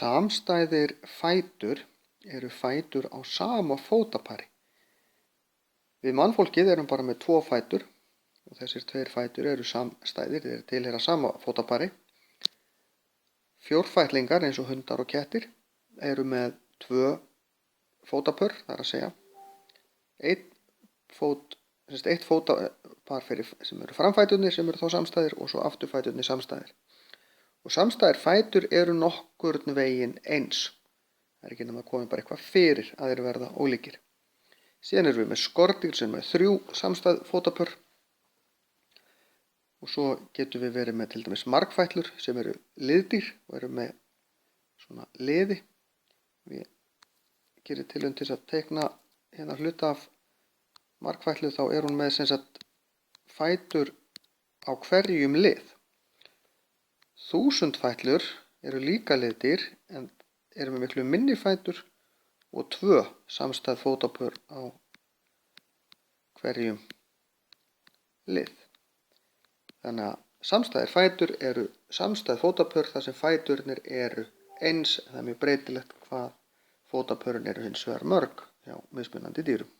Samstæðir fætur eru fætur á sama fótapari. Við mannfólkið erum bara með 2 fætur og þessir 2 fætur eru samstæðir, þeir tilheyra sama fótapari. Fjórfætlingar eins og hundar og kettir eru með 2 fótapör, það er að segja eitt fótapar sem eru framfæturnir sem eru þá samstæðir og svo afturfæturnir samstæðir. Og samstæðir fætur eru nokkurn veginn eins. Það er ekki nema að koma bara eitthvað fyrir að þeir verða ólíkir. Síðan erum við með skordýr sem er 3 samstæð fótapör. Og svo getum við verið með til dæmis margfætlur sem eru liðdýr og eru með svona liði. Við gerum tilraun til að teikna hérna hluta af margfætlu, þá er hún með sem sagt fætur á hverjum lið. 1000 fætlur eru líka liðdýr en eru með miklu minni fætur og 2 samstæð fótapör á hverjum lið. Þannig að samstæðir fætur eru samstæð fótapör þar sem fæturnir eru eins, en það er mjög breytilegt hvað fótapörin eru hins vegar mörg hjá mismunandi dýrum.